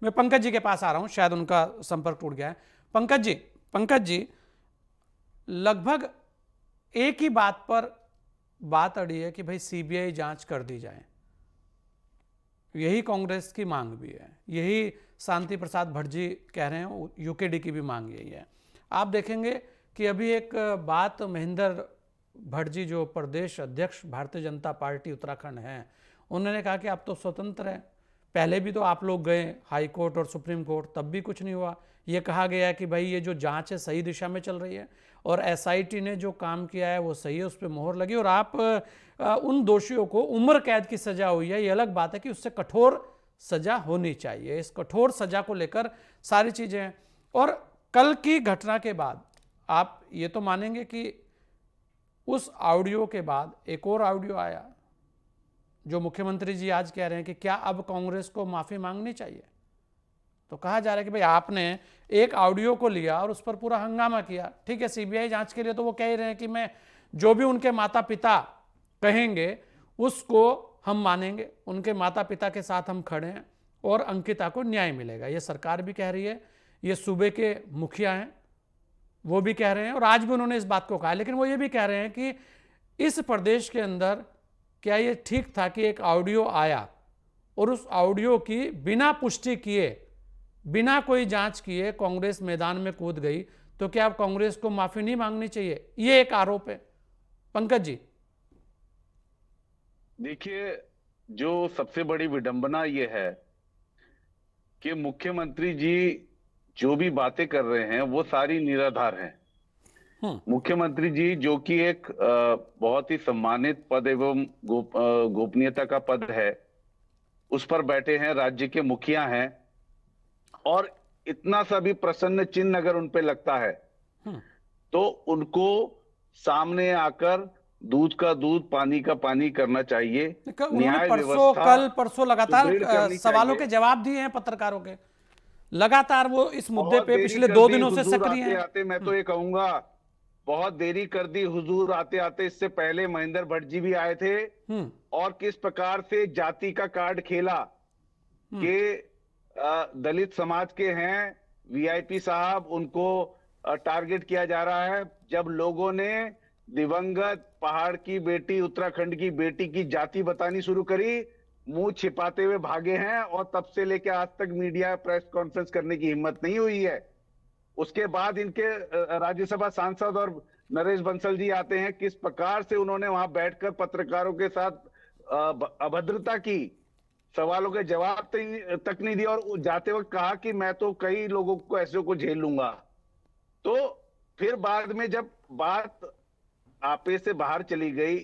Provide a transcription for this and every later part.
मैं पंकज जी के पास आ रहा हूं, शायद उनका संपर्क टूट गया है। पंकज जी, लगभग एक ही बात पर बात अड़ी है कि भाई सीबीआई जांच कर दी जाए। यही कांग्रेस की मांग भी है, यही शांति प्रसाद भटजी कह रहे हैं, यूकेडी की भी मांग यही है। आप देखेंगे कि अभी एक बात महेंद्र भटजी जो प्रदेश अध्यक्ष भारतीय जनता पार्टी उत्तराखंड हैं, उन्होंने कहा कि आप तो स्वतंत्र हैं, पहले भी तो आप लोग गए हाई कोर्ट और सुप्रीम कोर्ट, तब भी कुछ नहीं हुआ। ये कहा गया है कि भाई ये जो जांच है सही दिशा में चल रही है और एसआईटी ने जो काम किया है वो सही है, उस पर मोहर लगी और आप उन दोषियों को उम्र कैद की सजा हुई है। ये अलग बात है कि उससे कठोर सजा होनी चाहिए। इस कठोर सजा को लेकर सारी चीजें हैं। और कल की घटना के बाद आप ये तो मानेंगे कि उस ऑडियो के बाद एक और ऑडियो आया जो मुख्यमंत्री जी आज कह रहे हैं कि क्या अब कांग्रेस को माफी मांगनी चाहिए। तो कहा जा रहा है कि भाई आपने एक ऑडियो को लिया और उस पर पूरा हंगामा किया। ठीक है, सीबीआई जांच के लिए तो वो कह ही रहे हैं कि मैं जो भी उनके माता पिता कहेंगे उसको हम मानेंगे, उनके माता पिता के साथ हम खड़े हैं और अंकिता को न्याय मिलेगा। ये सरकार भी कह रही है, ये सूबे के मुखिया हैं वो भी कह रहे हैं और आज भी उन्होंने इस बात को कहा। लेकिन वो ये भी कह रहे हैं कि इस प्रदेश के अंदर क्या ये ठीक था कि एक ऑडियो आया और उस ऑडियो की बिना पुष्टि किए, बिना कोई जांच किए कांग्रेस मैदान में कूद गई, तो क्या अब कांग्रेस को माफी नहीं मांगनी चाहिए? ये एक आरोप है। पंकज जी, देखिए, जो सबसे बड़ी विडंबना ये है कि मुख्यमंत्री जी जो भी बातें कर रहे हैं वो सारी निराधार हैं। मुख्यमंत्री जी जो कि एक बहुत ही सम्मानित पद एवं गोपनीयता का पद है, उस पर बैठे हैं, राज्य के मुखिया हैं, और इतना सा भी प्रसन्न चिन्ह अगर उन पे लगता है तो उनको सामने आकर दूध का दूध पानी का पानी करना चाहिए। उन्होंने न्याय व्यवस्था कल परसों लगातार सुदृढ़ करनी सवालों के चाहिए। जवाब दिए हैं पत्रकारों के। लगातार वो इस मुद्दे बहुत पे देरी पिछले कर 2 दी दिनों से हुजूर, सक्रिय आते हैं। आते मैं तो ये कहूंगा बहुत देरी कर दी हुजूर आते आते। इससे पहले महेंद्र भट्ट जी भी आए थे और किस प्रकार से जाति का कार्ड खेला कि दलित समाज के हैं वीआईपी साहब, उनको टारगेट किया जा रहा है। जब लोगों ने दिवंगत पहाड़ की बेटी, उत्तराखंड की बेटी की जाति बतानी शुरू करी, मुंह छिपाते हुए भागे हैं और तब से लेकर आज तक मीडिया प्रेस कॉन्फ्रेंस करने की हिम्मत नहीं हुई है। उसके बाद इनके राज्यसभा सांसद और नरेश बंसल जी आते हैं, किस प्रकार से उन्होंने वहां बैठकर पत्रकारों के साथ अभद्रता की, सवालों के जवाब तक नहीं दिया और जाते वक्त कहा कि मैं तो कई लोगों को ऐसे को झेल लूंगा। तो फिर बाद में जब बात आपे से बाहर चली गई,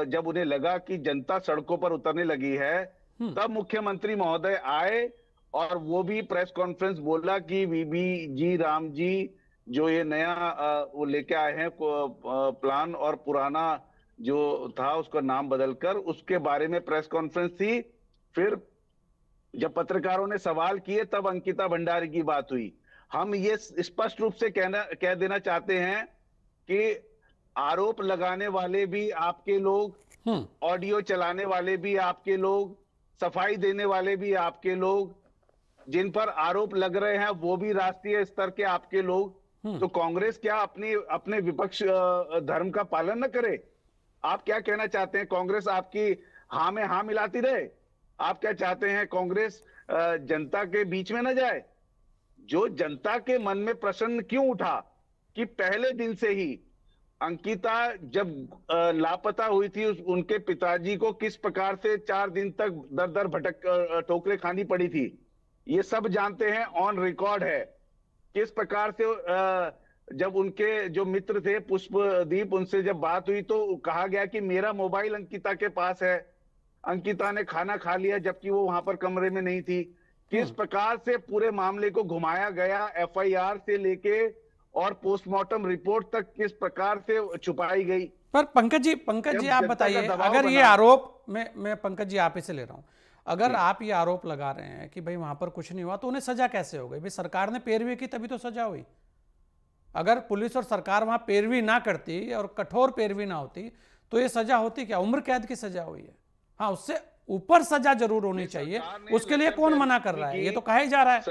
जब उन्हें लगा कि जनता सड़कों पर उतरने लगी है, तब मुख्यमंत्री महोदय आए और वो भी प्रेस कॉन्फ्रेंस बोला कि वीबी जी राम जी जो ये नया वो लेके आए हैं प्लान, और पुराना जो था उसका नाम बदलकर, उसके बारे में प्रेस कॉन्फ्रेंस थी। फिर जब पत्रकारों ने सवाल किए तब अंकिता भंडारी की बात हुई। हम ये स्पष्ट रूप से कह देना चाहते हैं कि आरोप लगाने वाले भी आपके लोग, ऑडियो चलाने वाले भी आपके लोग, सफाई देने वाले भी आपके लोग, जिन पर आरोप लग रहे हैं वो भी राष्ट्रीय स्तर के आपके लोग। तो कांग्रेस क्या अपने विपक्ष धर्म का पालन न करे? आप क्या कहना चाहते हैं? कांग्रेस आपकी हाँ में हाँ मिलाती रहे? आप क्या चाहते हैं? कांग्रेस जनता के बीच में न जाए? जो जनता के मन में प्रश्न क्यों उठा कि पहले दिन से ही अंकिता जब लापता हुई थी, उनके पिताजी को किस प्रकार से 4 दिन तक दर दर भटक ठोकरें खानी पड़ी थी, ये सब जानते हैं, ऑन रिकॉर्ड है। किस प्रकार से जब उनके जो मित्र थे पुष्पदीप, उनसे जब बात हुई तो कहा गया कि मेरा मोबाइल अंकिता के पास है, अंकिता ने खाना खा लिया जबकि वो वहां पर कमरे में नहीं थी। किस प्रकार से पूरे मामले को घुमाया गया, एफआईआर से लेके और पोस्टमार्टम रिपोर्ट तक किस प्रकार से छुपाई गई। पर पंकज जी आप बताइए, अगर ये आरोप मैं पंकज जी आप ही से ले रहा हूं, अगर आप ये आरोप लगा रहे हैं कि भाई वहां पर कुछ नहीं हुआ, तो उन्हें सजा कैसे हो गई? भाई सरकार ने पैरवी की तभी तो सजा हुई। अगर पुलिस और सरकार वहां पैरवी ना करती और कठोर पैरवी ना होती तो ये सजा होती क्या? उम्र कैद की सजा हुई है। हाँ, उससे ऊपर सजा जरूर होनी चाहिए। सरकार ने उसके लिए लचर कौन पैरवी मना कर रहा है? की। ये तो कहा ही जा रहा है।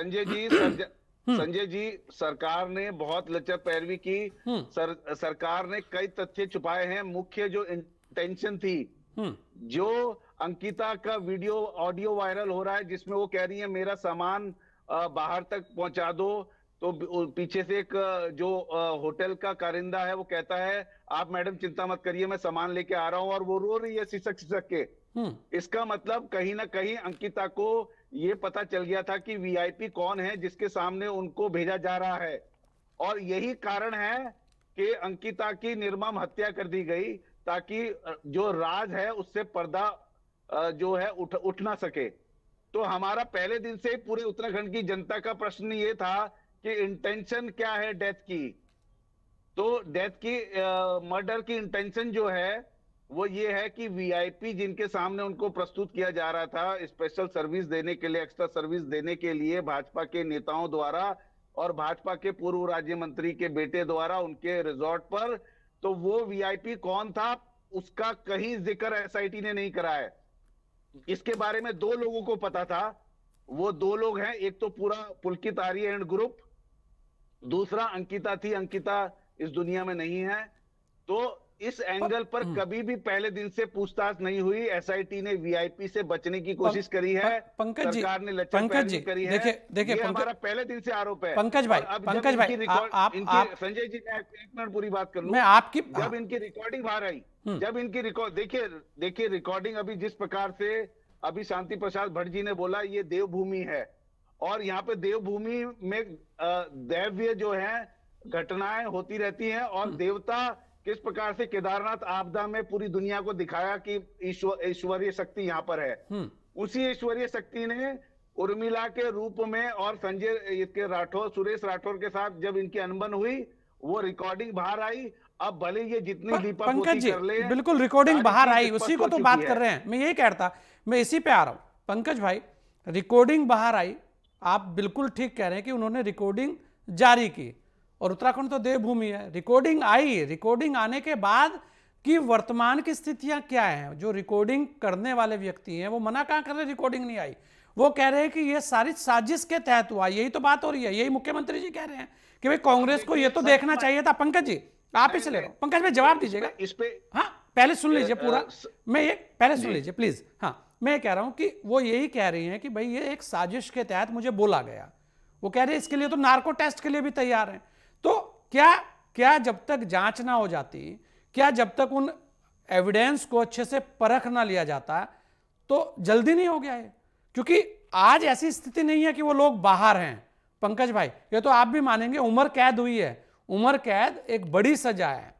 संजय जी, सरकार ने बहुत लचर पैरवी की। सरकार ने कई तथ्य छुपाए हैं। मुख्य जो इंटेंशन थी, जो अंकिता का वीडियो ऑडियो वायरल हो रहा है जिसमें वो कह रही है मेरा सामान बाहर तक पहुंचा दो, तो पीछे से एक जो होटल का कारिंदा है वो कहता है आप मैडम चिंता मत करिए मैं सामान लेके आ रहा हूं, और वो रो रही है सिसक सिसक के। इसका मतलब कहीं ना कहीं अंकिता को ये पता चल गया था कि वीआईपी कौन है जिसके सामने उनको भेजा जा रहा है, और यही कारण है कि अंकिता की निर्मम हत्या कर दी गई ताकि जो राज है उससे पर्दा जो है उठ ना सके। तो हमारा पहले दिन से पूरे उत्तराखंड की जनता का प्रश्न ये था कि इंटेंशन क्या है डेथ की। तो डेथ की मर्डर की इंटेंशन जो है वो ये है कि वीआईपी जिनके सामने उनको प्रस्तुत किया जा रहा था स्पेशल सर्विस देने के लिए, एक्स्ट्रा सर्विस देने के लिए भाजपा के नेताओं द्वारा और भाजपा के पूर्व राज्य मंत्री के बेटे द्वारा उनके रिजॉर्ट पर, तो वो वीआईपी कौन था उसका कहीं जिक्र एसआईटी ने नहीं करा है। इसके बारे में दो लोगों को पता था। वो दो लोग हैं, एक तो पूरा पुलकित आर्य एंड ग्रुप, दूसरा अंकिता थी। अंकिता इस दुनिया में नहीं है। तो इस एंगल पर कभी भी पहले दिन से पूछताछ नहीं हुई। एसआईटी ने वीआईपी से बचने की कोशिश करी है। पंकज जी, सरकार ने लचर पंकज जी, पैरवी करी है। देखिए ये हमारा पहले दिन से आरोप है। पंकज भाई, पंकज भाई, आप संजय जी मैं एक मिनट पूरी बात कर लूं। मैं आपकी जब इनकी रिकॉर्डिंग बाहर आई, जब इनकी रिकॉर्ड देखिए रिकॉर्डिंग अभी जिस प्रकार से अभी शांति प्रसाद भट्ट जी ने बोला ये देवभूमि है, और यहाँ पे देवभूमि में दैव्य जो है घटनाएं होती रहती हैं, और देवता किस प्रकार से केदारनाथ आपदा में पूरी दुनिया को दिखाया कि ईश्वरीय शक्ति यहाँ पर है। उसी ईश्वरीय शक्ति ने उर्मिला के रूप में और संजय के राठौर, सुरेश राठौर के साथ जब इनकी अनबन हुई वो रिकॉर्डिंग बाहर आई। अब भले ये जितनी पंकज जी, बिल्कुल रिकॉर्डिंग बाहर आई, उसी को तो बात कर रहे हैं। मैं यही कहता, मैं इसी पे आ रहा हूं। पंकज भाई, रिकॉर्डिंग बाहर आई, आप बिल्कुल ठीक कह रहे हैं कि उन्होंने रिकॉर्डिंग जारी की, और उत्तराखंड तो देवभूमि है। रिकॉर्डिंग आई, रिकॉर्डिंग आने के बाद की वर्तमान की स्थितियां क्या हैं? जो रिकॉर्डिंग करने वाले व्यक्ति हैं वो मना कहां कर रहे रिकॉर्डिंग नहीं आई, वो कह रहे हैं कि ये सारी साजिश के तहत हुआ। यही तो बात हो रही है, यही मुख्यमंत्री जी कह रहे हैं कि भाई कांग्रेस को ये तो देखना चाहिए था। पंकज जी आप ही से ले रहा हूं, पंकज भाई जवाब दीजिएगा इस पे। हाँ पहले सुन लीजिए पूरा, मैं ये पहले सुन लीजिए प्लीज। हाँ मैं कह रहा हूं कि वो यही कह रही हैं कि भाई ये एक साजिश के तहत मुझे बोला गया। वो कह रहे हैं इसके लिए तो नार्को टेस्ट के लिए भी तैयार हैं। तो क्या जब तक जांच ना हो जाती, क्या जब तक उन एविडेंस को अच्छे से परख ना लिया जाता, तो जल्दी नहीं हो गया है? क्योंकि आज ऐसी स्थिति नहीं है कि वो लोग बाहर हैं। पंकज भाई ये तो आप भी मानेंगे, उम्र कैद हुई है। उम्र कैद एक बड़ी सजा है,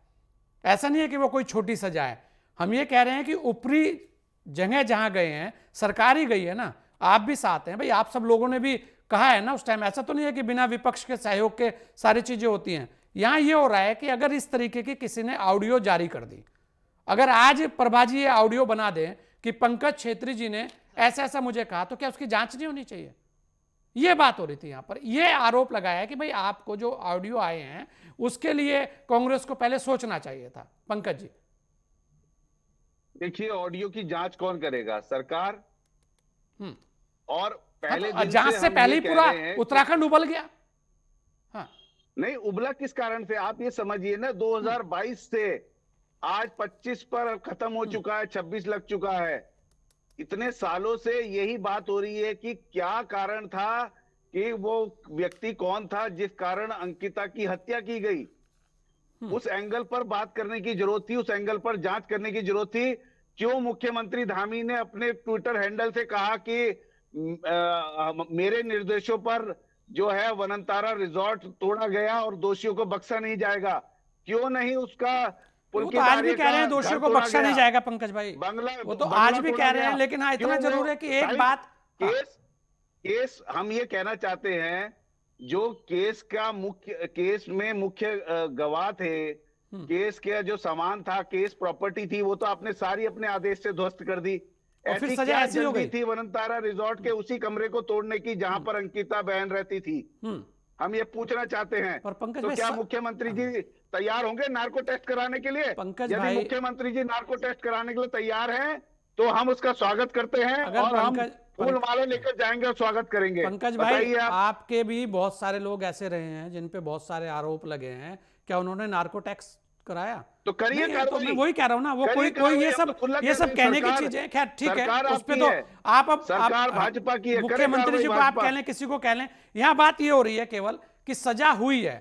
ऐसा नहीं है कि वो कोई छोटी सजा है। हम ये कह रहे हैं कि ऊपरी जगह जहां गए हैं, सरकारी गई है ना, आप भी साथ हैं भाई, आप सब लोगों ने भी कहा है ना उस टाइम। ऐसा तो नहीं है कि बिना विपक्ष के सहयोग के सारी चीजें होती हैं। यहां ये हो रहा है कि अगर इस तरीके की किसी ने ऑडियो जारी कर दी, अगर आज प्रभाजी ये ऑडियो बना दें कि पंकज छेत्री जी ने ऐसा ऐसा मुझे कहा, तो क्या उसकी जांच नहीं होनी चाहिए? ये बात हो रही थी यहां पर। ये आरोप लगाया कि भाई आपको जो ऑडियो आए हैं उसके लिए कांग्रेस को पहले सोचना चाहिए था। पंकज जी देखिए, ऑडियो की जांच कौन करेगा? सरकार। और पहले तो जांच से पहले ही पूरा उत्तराखंड उबल गया। हाँ नहीं उबला किस कारण से? आप ये समझिए ना, 2022 से आज 25 पर खत्म हो चुका है, 26 लग चुका है। इतने सालों से यही बात हो रही है कि क्या कारण था, कि वो व्यक्ति कौन था जिस कारण अंकिता की हत्या की गई। उस एंगल पर बात करने की जरूरत थी, उस एंगल पर जांच करने की जरूरत थी। क्यों मुख्यमंत्री धामी ने अपने ट्विटर हैंडल से कहा कि मेरे निर्देशों पर जो है वनंतारा रिजॉर्ट तोड़ा गया और दोषियों को बख्शा नहीं जाएगा? क्यों नहीं उसका वो तो आज भी कह रहे हैं दोषियों को बख्शा नहीं जाएगा पंकज भाई, वो तो आज भी कह रहे हैं। लेकिन हाँ इतना जरूर है कि एक बात, केस हम ये कहना चाहते हैं, जो केस का केस में मुख्य गवाह थे, केस के जो सामान था, केस प्रॉपर्टी थी, वो तो आपने सारी अपने आदेश से ध्वस्त कर दी। ऐसी क्या जल्दी थी वनंतारा रिजॉर्ट के उसी कमरे को तोड़ने की जहां पर अंकिता बहन रहती थी? हम ये पूछना चाहते हैं। तो क्या मुख्यमंत्री जी तैयार होंगे नार्को टेस्ट कराने के लिए? यदि मुख्यमंत्री जी नार्को टेस्ट कराने के लिए तैयार हैं तो हम उसका स्वागत करते हैं अगर और हम पंकज फूल माला लेकर जाएंगे और स्वागत करेंगे। पंकज भाई, बताइए आप। आपके भी बहुत सारे लोग ऐसे रहे हैं जिन पे बहुत सारे आरोप लगे हैं, क्या उन्होंने नार्को टैक्स कराया? तो करिए नहीं, तो मैं कार्रवाई। वही कह रहा हूं ना, वो करिए कोई कार्रवाई, ये हम तो सब खुला ये कह सब रहे हैं, कहने की सरकार- चीजें, खैर ठीक है, सरकार उस पे आपकी तो है। आप अब सरकार भाजपा की है, करे मुख्यमंत्री जी कार्रवाई को आप भाजपा। कह लें, किसी को कह लें, यहां बात ये हो रही है केवल कि सजा हुई है,